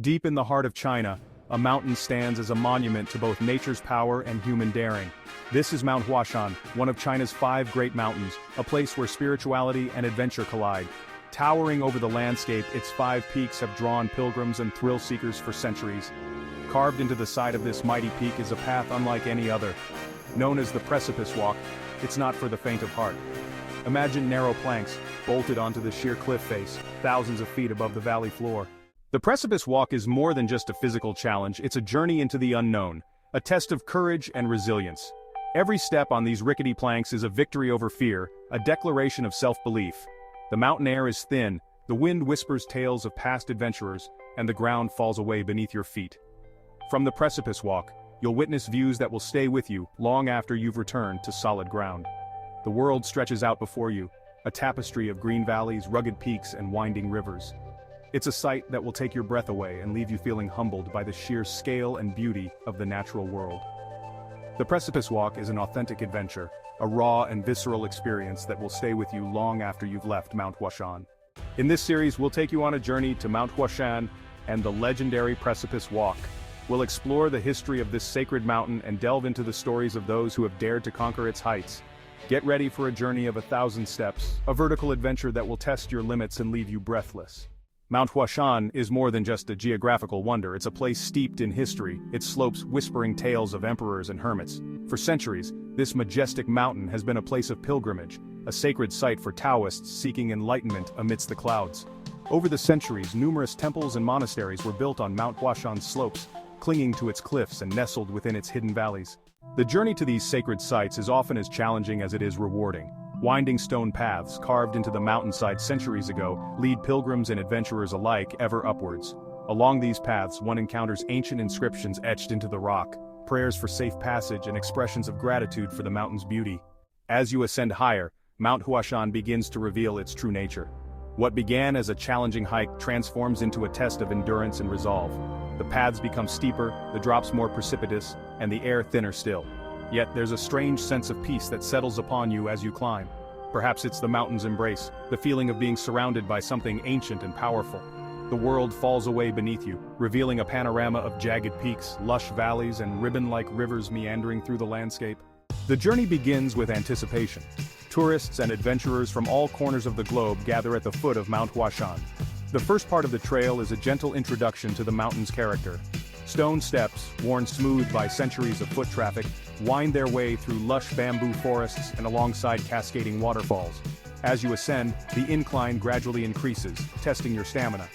Deep in the heart of China, a mountain stands as a monument to both nature's power and human daring. This is Mount Huashan, one of China's 5 great mountains, a place where spirituality and adventure collide. Towering over the landscape, its 5 peaks have drawn pilgrims and thrill-seekers for centuries. Carved into the side of this mighty peak is a path unlike any other. Known as the Precipice Walk, it's not for the faint of heart. Imagine narrow planks, bolted onto the sheer cliff face, thousands of feet above the valley floor. The Precipice Walk is more than just a physical challenge, it's a journey into the unknown, a test of courage and resilience. Every step on these rickety planks is a victory over fear, a declaration of self-belief. The mountain air is thin, the wind whispers tales of past adventurers, and the ground falls away beneath your feet. From the Precipice Walk, you'll witness views that will stay with you long after you've returned to solid ground. The world stretches out before you, a tapestry of green valleys, rugged peaks, and winding rivers. It's a sight that will take your breath away and leave you feeling humbled by the sheer scale and beauty of the natural world. The Precipice Walk is an authentic adventure, a raw and visceral experience that will stay with you long after you've left Mount Huashan. In this series, we'll take you on a journey to Mount Huashan and the legendary Precipice Walk. We'll explore the history of this sacred mountain and delve into the stories of those who have dared to conquer its heights. Get ready for a journey of 1,000 steps, a vertical adventure that will test your limits and leave you breathless. Mount Huashan is more than just a geographical wonder, it's a place steeped in history, its slopes whispering tales of emperors and hermits. For centuries, this majestic mountain has been a place of pilgrimage, a sacred site for Taoists seeking enlightenment amidst the clouds. Over the centuries, numerous temples and monasteries were built on Mount Huashan's slopes, clinging to its cliffs and nestled within its hidden valleys. The journey to these sacred sites is often as challenging as it is rewarding. Winding stone paths carved into the mountainside centuries ago lead pilgrims and adventurers alike ever upwards. Along these paths, one encounters ancient inscriptions etched into the rock, prayers for safe passage and expressions of gratitude for the mountain's beauty. As you ascend higher, Mount Huashan begins to reveal its true nature. What began as a challenging hike transforms into a test of endurance and resolve. The paths become steeper, the drops more precipitous, and the air thinner still. Yet there's a strange sense of peace that settles upon you as you climb. Perhaps it's the mountain's embrace, the feeling of being surrounded by something ancient and powerful. The world falls away beneath you, revealing a panorama of jagged peaks, lush valleys, and ribbon-like rivers meandering through the landscape. The journey begins with anticipation. Tourists and adventurers from all corners of the globe gather at the foot of Mount Huashan. The first part of the trail is a gentle introduction to the mountain's character. Stone steps, worn smooth by centuries of foot traffic, wind their way through lush bamboo forests and alongside cascading waterfalls. As you ascend, the incline gradually increases, testing your stamina.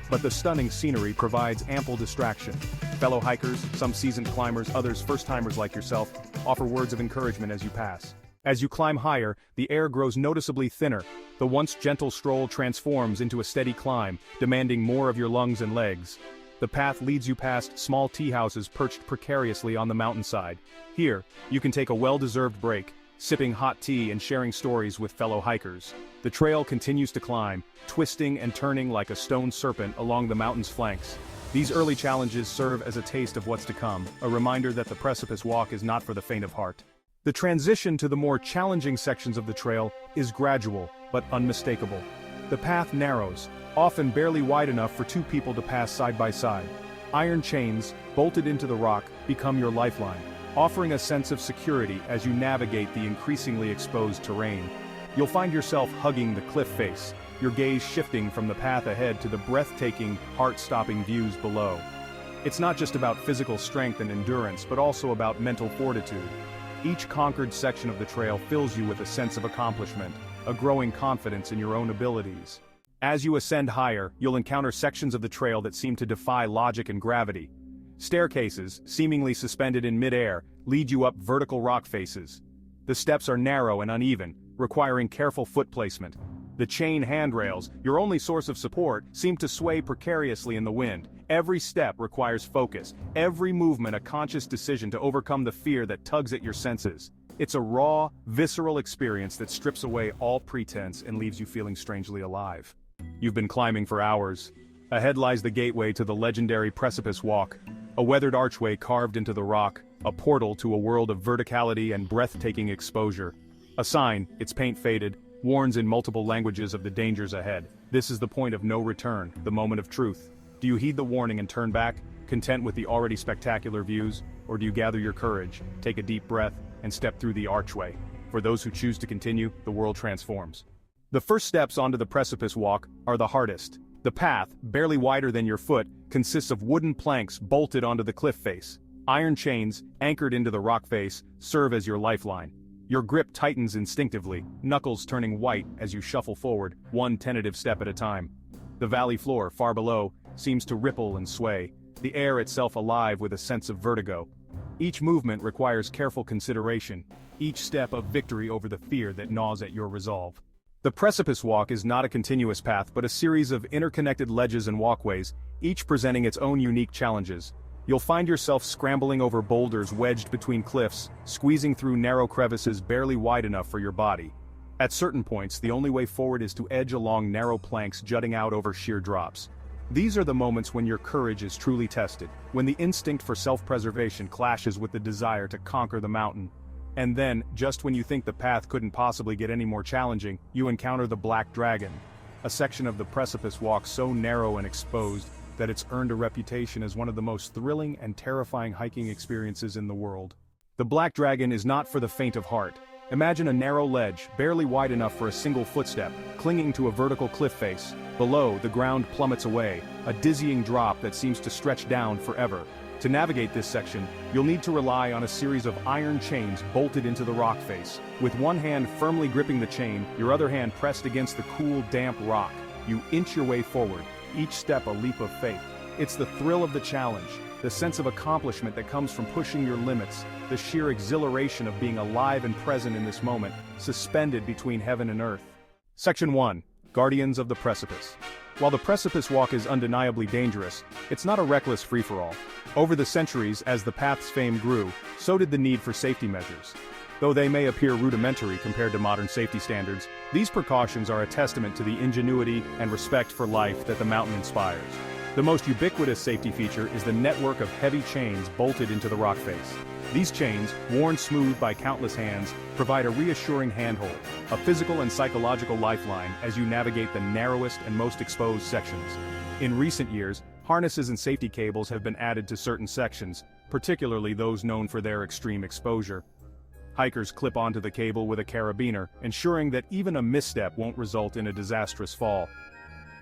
But the stunning scenery provides ample distraction. Fellow hikers, some seasoned climbers, others first-timers like yourself, offer words of encouragement as you pass. As you climb higher, the air grows noticeably thinner. The once gentle stroll transforms into a steady climb, demanding more of your lungs and legs. The path leads you past small tea houses perched precariously on the mountainside. Here, you can take a well-deserved break, sipping hot tea and sharing stories with fellow hikers. The trail continues to climb, twisting and turning like a stone serpent along the mountain's flanks. These early challenges serve as a taste of what's to come, a reminder that the Precipice Walk is not for the faint of heart. The transition to the more challenging sections of the trail is gradual, but unmistakable. The path narrows, often barely wide enough for 2 people to pass side by side. Iron chains, bolted into the rock, become your lifeline, offering a sense of security as you navigate the increasingly exposed terrain. You'll find yourself hugging the cliff face, your gaze shifting from the path ahead to the breathtaking, heart-stopping views below. It's not just about physical strength and endurance, but also about mental fortitude. Each conquered section of the trail fills you with a sense of accomplishment, a growing confidence in your own abilities. As you ascend higher, you'll encounter sections of the trail that seem to defy logic and gravity. Staircases, seemingly suspended in mid-air, lead you up vertical rock faces. The steps are narrow and uneven, requiring careful foot placement. The chain handrails, your only source of support, seem to sway precariously in the wind. Every step requires focus, every movement a conscious decision to overcome the fear that tugs at your senses. It's a raw, visceral experience that strips away all pretense and leaves you feeling strangely alive. You've been climbing for hours. Ahead lies the gateway to the legendary Precipice Walk, a weathered archway carved into the rock, a portal to a world of verticality and breathtaking exposure. A sign, its paint faded, warns in multiple languages of the dangers ahead. This is the point of no return, the moment of truth. Do you heed the warning and turn back, content with the already spectacular views, or do you gather your courage, take a deep breath, and step through the archway? For those who choose to continue, the world transforms. The first steps onto the Precipice Walk are the hardest. The path, barely wider than your foot, consists of wooden planks bolted onto the cliff face. Iron chains, anchored into the rock face, serve as your lifeline. Your grip tightens instinctively, knuckles turning white as you shuffle forward, one tentative step at a time. The valley floor, far below, seems to ripple and sway, the air itself alive with a sense of vertigo. Each movement requires careful consideration, each step a victory over the fear that gnaws at your resolve. The Precipice Walk is not a continuous path but a series of interconnected ledges and walkways, each presenting its own unique challenges. You'll find yourself scrambling over boulders wedged between cliffs, squeezing through narrow crevices barely wide enough for your body. At certain points, the only way forward is to edge along narrow planks jutting out over sheer drops. These are the moments when your courage is truly tested, when the instinct for self-preservation clashes with the desire to conquer the mountain. And then, just when you think the path couldn't possibly get any more challenging, you encounter the Black Dragon, a section of the Precipice Walk so narrow and exposed that it's earned a reputation as one of the most thrilling and terrifying hiking experiences in the world. The Black Dragon is not for the faint of heart. Imagine a narrow ledge, barely wide enough for a single footstep, clinging to a vertical cliff face. Below, the ground plummets away, a dizzying drop that seems to stretch down forever. To navigate this section, you'll need to rely on a series of iron chains bolted into the rock face. With one hand firmly gripping the chain, your other hand pressed against the cool, damp rock, you inch your way forward, each step a leap of faith. It's the thrill of the challenge, the sense of accomplishment that comes from pushing your limits, the sheer exhilaration of being alive and present in this moment, suspended between heaven and earth. Section 1. Guardians of the Precipice. While the Precipice Walk is undeniably dangerous, it's not a reckless free-for-all. Over the centuries, as the path's fame grew, so did the need for safety measures. Though they may appear rudimentary compared to modern safety standards, these precautions are a testament to the ingenuity and respect for life that the mountain inspires. The most ubiquitous safety feature is the network of heavy chains bolted into the rock face. These chains, worn smooth by countless hands, provide a reassuring handhold, a physical and psychological lifeline as you navigate the narrowest and most exposed sections. In recent years, harnesses and safety cables have been added to certain sections, particularly those known for their extreme exposure. Hikers clip onto the cable with a carabiner, ensuring that even a misstep won't result in a disastrous fall.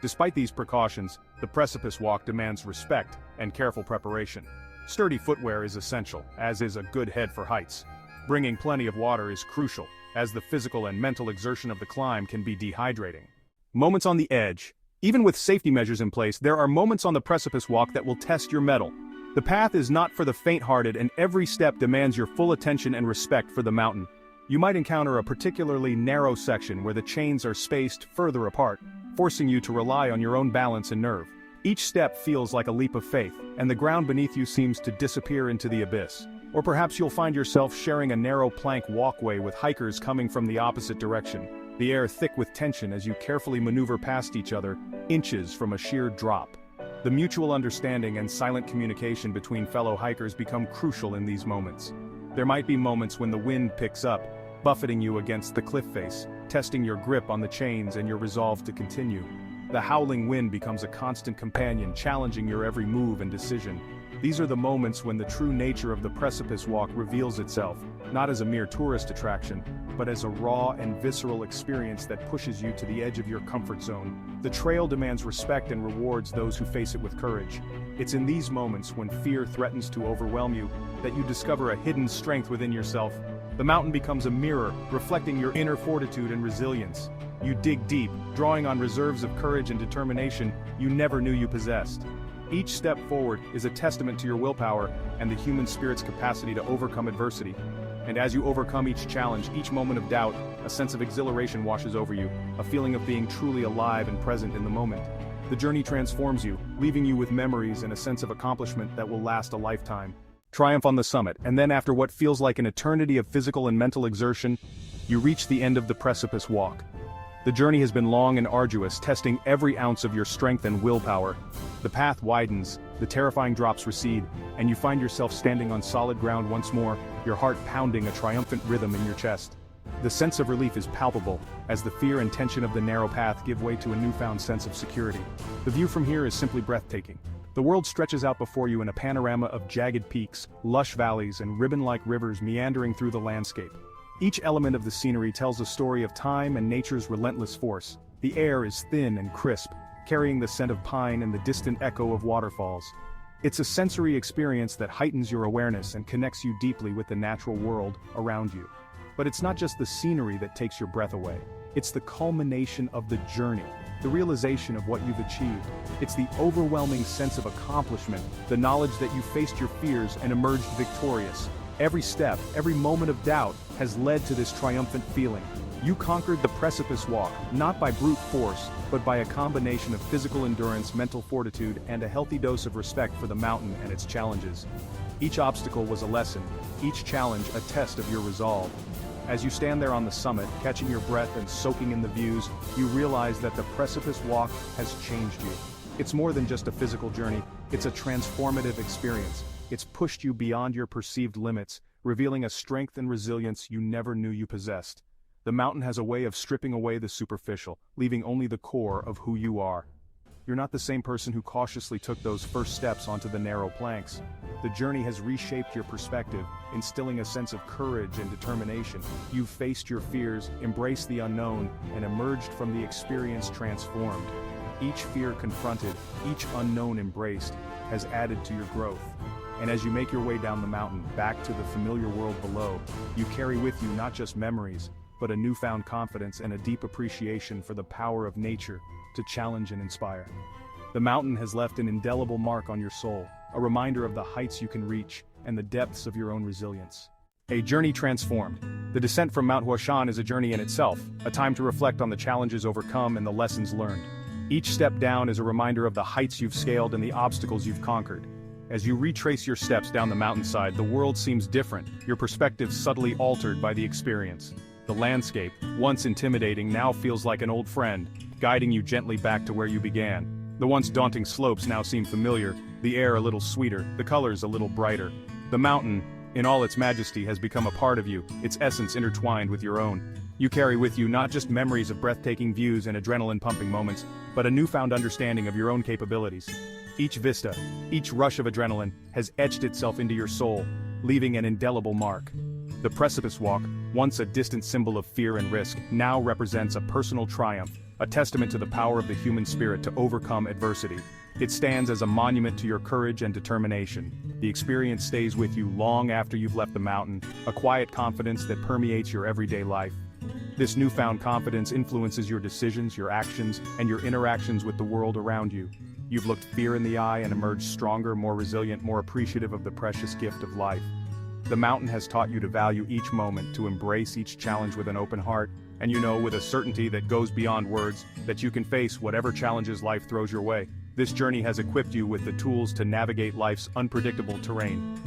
Despite these precautions, the Precipice Walk demands respect and careful preparation. Sturdy footwear is essential, as is a good head for heights. Bringing plenty of water is crucial, as the physical and mental exertion of the climb can be dehydrating. Moments on the edge. Even with safety measures in place, there are moments on the Precipice Walk that will test your mettle. The path is not for the faint-hearted, and every step demands your full attention and respect for the mountain. You might encounter a particularly narrow section where the chains are spaced further apart, forcing you to rely on your own balance and nerve. Each step feels like a leap of faith, and the ground beneath you seems to disappear into the abyss. Or perhaps you'll find yourself sharing a narrow plank walkway with hikers coming from the opposite direction, the air thick with tension as you carefully maneuver past each other, inches from a sheer drop. The mutual understanding and silent communication between fellow hikers become crucial in these moments. There might be moments when the wind picks up, buffeting you against the cliff face, testing your grip on the chains and your resolve to continue. The howling wind becomes a constant companion, challenging your every move and decision. These are the moments when the true nature of the Precipice Walk reveals itself, not as a mere tourist attraction, but as a raw and visceral experience that pushes you to the edge of your comfort zone. The trail demands respect and rewards those who face it with courage. It's in these moments, when fear threatens to overwhelm you, that you discover a hidden strength within yourself. The mountain becomes a mirror, reflecting your inner fortitude and resilience. You dig deep, drawing on reserves of courage and determination you never knew you possessed. Each step forward is a testament to your willpower and the human spirit's capacity to overcome adversity. And as you overcome each challenge, each moment of doubt, a sense of exhilaration washes over you, a feeling of being truly alive and present in the moment. The journey transforms you, leaving you with memories and a sense of accomplishment that will last a lifetime. Triumph on the summit, and then after what feels like an eternity of physical and mental exertion, you reach the end of the Precipice Walk. The journey has been long and arduous, testing every ounce of your strength and willpower. The path widens, the terrifying drops recede, and you find yourself standing on solid ground once more, your heart pounding a triumphant rhythm in your chest. The sense of relief is palpable, as the fear and tension of the narrow path give way to a newfound sense of security. The view from here is simply breathtaking. The world stretches out before you in a panorama of jagged peaks, lush valleys, and ribbon-like rivers meandering through the landscape. Each element of the scenery tells a story of time and nature's relentless force. The air is thin and crisp, carrying the scent of pine and the distant echo of waterfalls. It's a sensory experience that heightens your awareness and connects you deeply with the natural world around you. But it's not just the scenery that takes your breath away. It's the culmination of the journey, the realization of what you've achieved. It's the overwhelming sense of accomplishment, the knowledge that you faced your fears and emerged victorious. Every step, every moment of doubt, has led to this triumphant feeling. You conquered the Precipice Walk, not by brute force, but by a combination of physical endurance, mental fortitude, and a healthy dose of respect for the mountain and its challenges. Each obstacle was a lesson, each challenge a test of your resolve. As you stand there on the summit, catching your breath and soaking in the views, you realize that the Precipice Walk has changed you. It's more than just a physical journey, it's a transformative experience. It's pushed you beyond your perceived limits, revealing a strength and resilience you never knew you possessed. The mountain has a way of stripping away the superficial, leaving only the core of who you are. You're not the same person who cautiously took those first steps onto the narrow planks. The journey has reshaped your perspective, instilling a sense of courage and determination. You've faced your fears, embraced the unknown, and emerged from the experience transformed. Each fear confronted, each unknown embraced, has added to your growth. And as you make your way down the mountain, back to the familiar world below, you carry with you not just memories, but a newfound confidence and a deep appreciation for the power of nature to challenge and inspire. The mountain has left an indelible mark on your soul, a reminder of the heights you can reach and the depths of your own resilience. A journey transformed. The descent from Mount Huashan is a journey in itself, a time to reflect on the challenges overcome and the lessons learned. Each step down is a reminder of the heights you've scaled and the obstacles you've conquered. As you retrace your steps down the mountainside, the world seems different, your perspective subtly altered by the experience. The landscape, once intimidating, now feels like an old friend, guiding you gently back to where you began. The once daunting slopes now seem familiar, the air a little sweeter, the colors a little brighter. The mountain, in all its majesty, has become a part of you, its essence intertwined with your own. You carry with you not just memories of breathtaking views and adrenaline-pumping moments, but a newfound understanding of your own capabilities. Each vista, each rush of adrenaline, has etched itself into your soul, leaving an indelible mark. The Precipice Walk, once a distant symbol of fear and risk, now represents a personal triumph, a testament to the power of the human spirit to overcome adversity. It stands as a monument to your courage and determination. The experience stays with you long after you've left the mountain, a quiet confidence that permeates your everyday life. This newfound confidence influences your decisions, your actions, and your interactions with the world around you. You've looked fear in the eye and emerged stronger, more resilient, more appreciative of the precious gift of life. The mountain has taught you to value each moment, to embrace each challenge with an open heart, and you know with a certainty that goes beyond words, that you can face whatever challenges life throws your way. This journey has equipped you with the tools to navigate life's unpredictable terrain.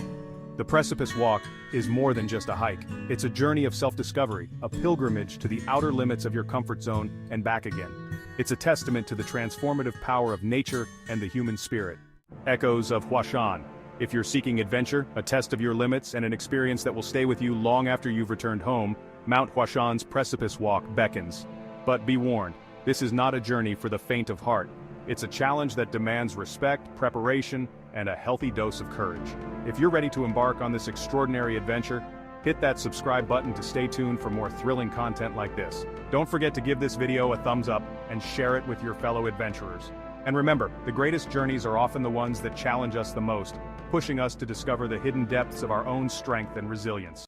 The Precipice Walk is more than just a hike. It's a journey of self-discovery, a pilgrimage to the outer limits of your comfort zone and back again. It's a testament to the transformative power of nature and the human spirit. Echoes of Huashan. If you're seeking adventure, a test of your limits, and an experience that will stay with you long after you've returned home, Mount Huashan's Precipice Walk beckons. But be warned, this is not a journey for the faint of heart. It's a challenge that demands respect, preparation, and a healthy dose of courage. If you're ready to embark on this extraordinary adventure, hit that subscribe button to stay tuned for more thrilling content like this. Don't forget to give this video a thumbs up and share it with your fellow adventurers. And remember, the greatest journeys are often the ones that challenge us the most, pushing us to discover the hidden depths of our own strength and resilience.